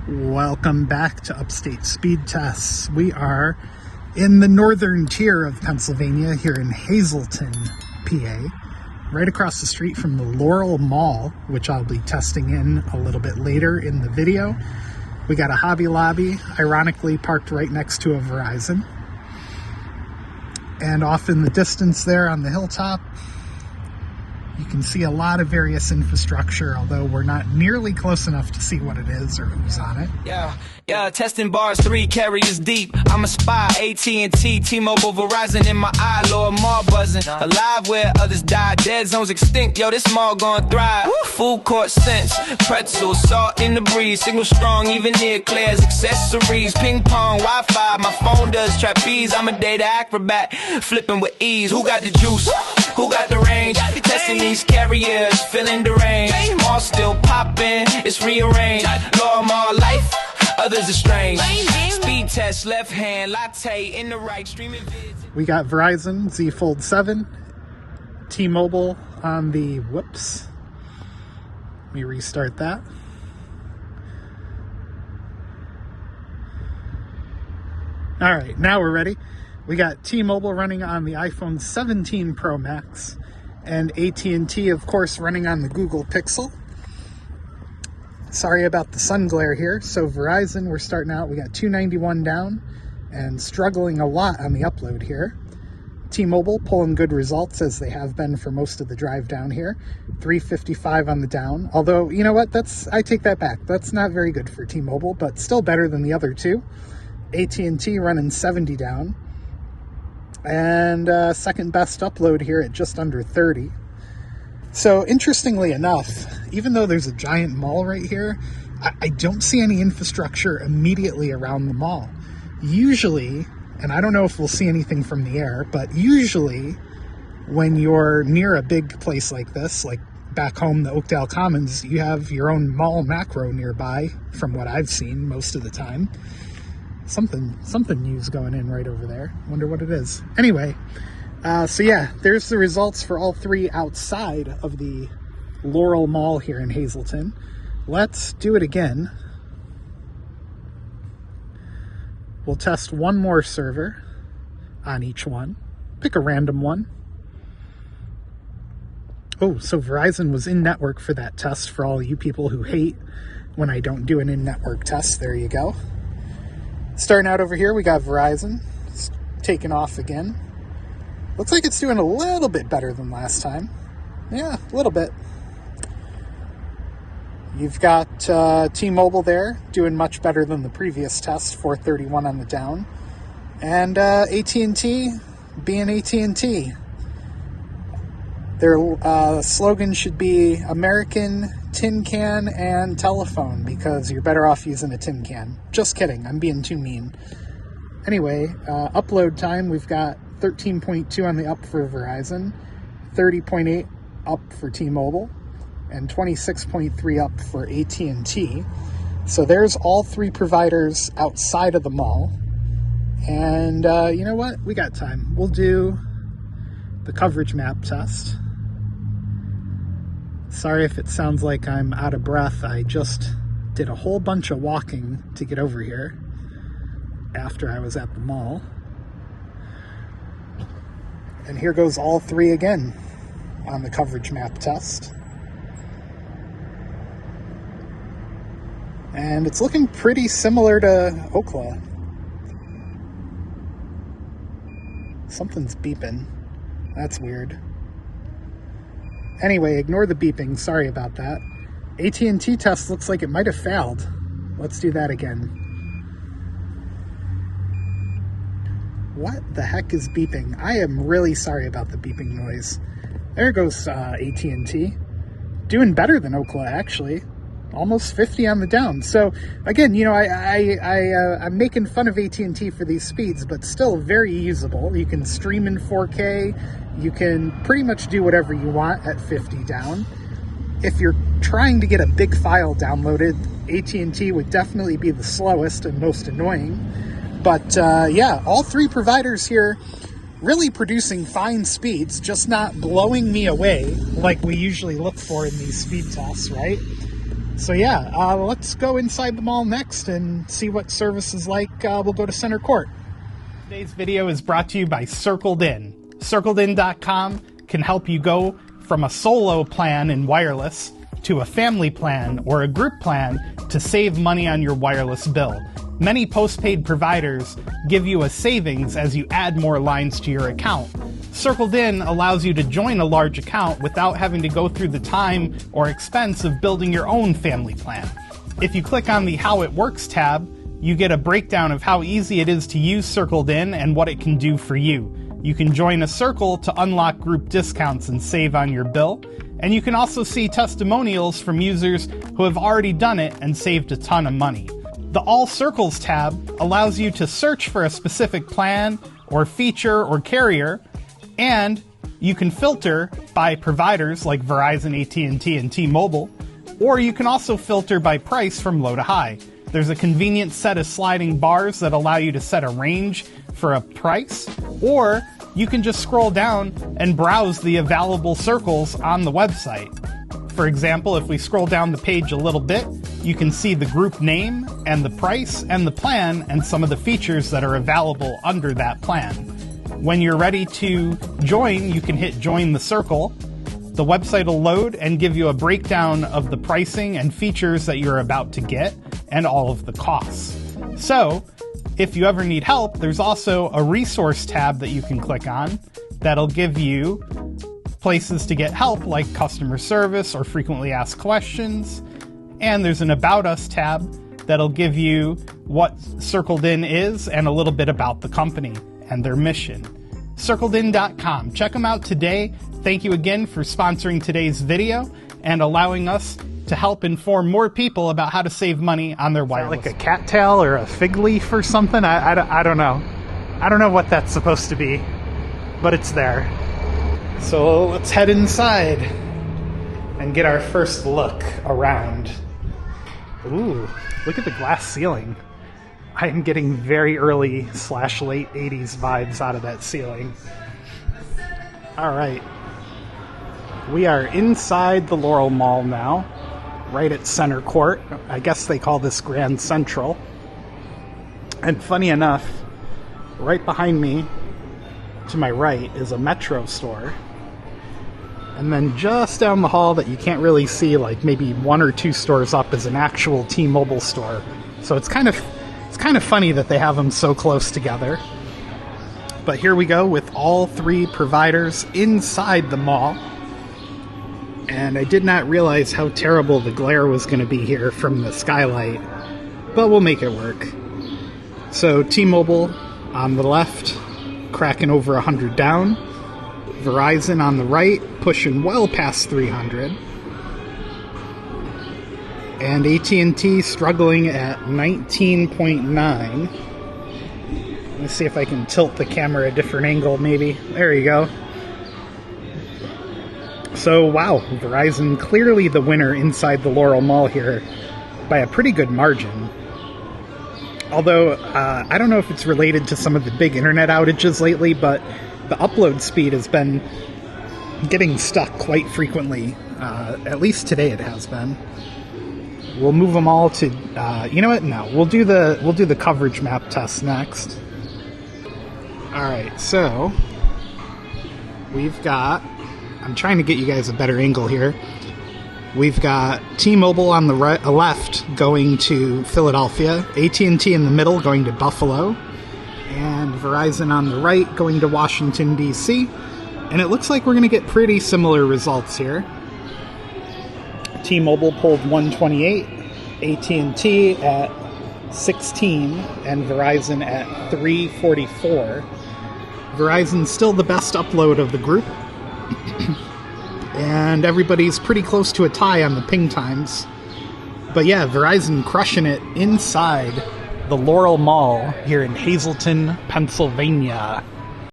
Welcome back to Upstate Speed Tests. We are in the northern tier of Pennsylvania here in Hazelton, PA, right across the street from the Laurel Mall, which I'll be testing in a little bit later in the video. We got a Hobby Lobby, ironically parked right next to a Verizon. And off in the distance there on the hilltop, you can see a lot of various infrastructure, although we're not nearly close enough to see what it is or who's on it. Yeah, testing bars 3 carriers deep. I'm a spy, AT&T, T-Mobile, Verizon in my eye, Laurel Mall buzzing. Alive where others die, dead zones extinct. Yo, this mall gonna thrive. Full court sense, pretzels, salt in the breeze. Signal strong, even near Claire's accessories. Ping pong, Wi-Fi, my phone does trapeze. I'm a data acrobat, flipping with ease. Who got the juice? Who got the range? Testing these carriers, feeling deranged. Mall still popping, it's rearranged. Laurel Mall life, others are strange. Speed test, left hand, latte in the right, streaming vids. We got Verizon Z Fold 7, T-Mobile on the whoops. Let me restart that. All right, now we're ready. We got T-Mobile running on the iPhone 17 Pro Max and AT&T, of course, running on the Google Pixel. Sorry about the sun glare here. So Verizon, we're starting out. We got 291 down and struggling a lot on the upload here. T-Mobile pulling good results as they have been for most of the drive down here. 355 on the down. Although, you know what? I take that back. That's not very good for T-Mobile, but still better than the other two. AT&T running 70 down. And second best upload here at just under 30. So interestingly enough, even though there's a giant mall right here, I don't see any infrastructure immediately around the mall. Usually, and I don't know if we'll see anything from the air, but usually when you're near a big place like this, like back home, the Oakdale Commons, you have your own mall macro nearby, from what I've seen most of the time. Something new's going in right over there. Wonder what it is. Anyway, so yeah, there's the results for all three outside of the Laurel Mall here in Hazelton. Let's do it again. We'll test one more server on each one. Pick a random one. Oh, so Verizon was in network for that test for all you people who hate when I don't do an in-network test. There you go. Starting out over here, we got Verizon. It's taking off again. Looks like it's doing a little bit better than last time. Yeah, a little bit. You've got T-Mobile there, doing much better than the previous test, 431 on the down. And AT&T being AT&T. Their slogan should be American tin can and telephone, because you're better off using a tin can. Just kidding, I'm being too mean. Anyway, upload time, we've got 13.2 on the up for Verizon, 30.8 up for T-Mobile, and 26.3 up for AT&T. So there's all three providers outside of the mall. And you know what? We got time. We'll do the coverage map test. Sorry if it sounds like I'm out of breath. I just did a whole bunch of walking to get over here after I was at the mall. And here goes all three again on the coverage map test. And it's looking pretty similar to Ookla. Something's beeping. That's weird. Anyway, ignore the beeping. Sorry about that. AT&T test looks like it might have failed. Let's do that again. What the heck is beeping? I am really sorry about the beeping noise. There goes AT&T. Doing better than Ookla, actually. Almost 50 on the down. So, again, you know, I'm making fun of AT&T for these speeds, but still very usable. You can stream in 4K. You can pretty much do whatever you want at 50 down. If you're trying to get a big file downloaded, AT&T would definitely be the slowest and most annoying. But yeah, all three providers here really producing fine speeds, just not blowing me away like we usually look for in these speed tests, right? So yeah, let's go inside the mall next and see what service is like. We'll go to Center Court. Today's video is brought to you by Circled In. CircledIn.com can help you go from a solo plan in wireless to a family plan or a group plan to save money on your wireless bill. Many postpaid providers give you a savings as you add more lines to your account. Circled In allows you to join a large account without having to go through the time or expense of building your own family plan. If you click on the How It Works tab, you get a breakdown of how easy it is to use Circled In and what it can do for you. You can join a circle to unlock group discounts and save on your bill. And you can also see testimonials from users who have already done it and saved a ton of money. The All Circles tab allows you to search for a specific plan or feature or carrier, and you can filter by providers like Verizon, AT&T, and T-Mobile, or you can also filter by price from low to high. There's a convenient set of sliding bars that allow you to set a range for a price, or you can just scroll down and browse the available circles on the website. For example, if we scroll down the page a little bit, you can see the group name and the price and the plan and some of the features that are available under that plan. When you're ready to join, you can hit Join the Circle. The website will load and give you a breakdown of the pricing and features that you're about to get and all of the costs. So, if you ever need help, there's also a resource tab that you can click on that'll give you places to get help like customer service or frequently asked questions. And there's an About Us tab that'll give you what Circled In is and a little bit about the company and their mission. CircledIn.com. Check them out today. Thank you again for sponsoring today's video and allowing us to help inform more people about how to save money on their wireless. Like a cattail or a fig leaf or something? I don't know. I don't know what that's supposed to be, but it's there. So let's head inside and get our first look around. Ooh, look at the glass ceiling. I am getting very early / late 80s vibes out of that ceiling. All right. We are inside the Laurel Mall now, right at Center Court. I guess they call this Grand Central. And funny enough, right behind me, to my right, is a Metro store. And then just down the hall that you can't really see, like maybe 1 or 2 stores up, is an actual T-Mobile store. So it's kind of funny that they have them so close together. But here we go with all 3 providers inside the mall. And I did not realize how terrible the glare was going to be here from the skylight, but we'll make it work. So T-Mobile on the left, cracking over 100 down. Verizon on the right, pushing well past 300. And AT&T struggling at 19.9. Let me see if I can tilt the camera a different angle, maybe. There you go. So, wow, Verizon clearly the winner inside the Laurel Mall here by a pretty good margin. Although, I don't know if it's related to some of the big internet outages lately, but the upload speed has been getting stuck quite frequently. At least today it has been. We'll move them all to, you know what? No, we'll do the coverage map test next. All right, so we've got. I'm trying to get you guys a better angle here. We've got T-Mobile on the left going to Philadelphia, AT&T in the middle going to Buffalo, and Verizon on the right going to Washington, D.C. And it looks like we're going to get pretty similar results here. T-Mobile pulled 128, AT&T at 16, and Verizon at 344. Verizon's still the best upload of the group. And everybody's pretty close to a tie on the ping times. But yeah, Verizon crushing it inside the Laurel Mall here in Hazelton, Pennsylvania.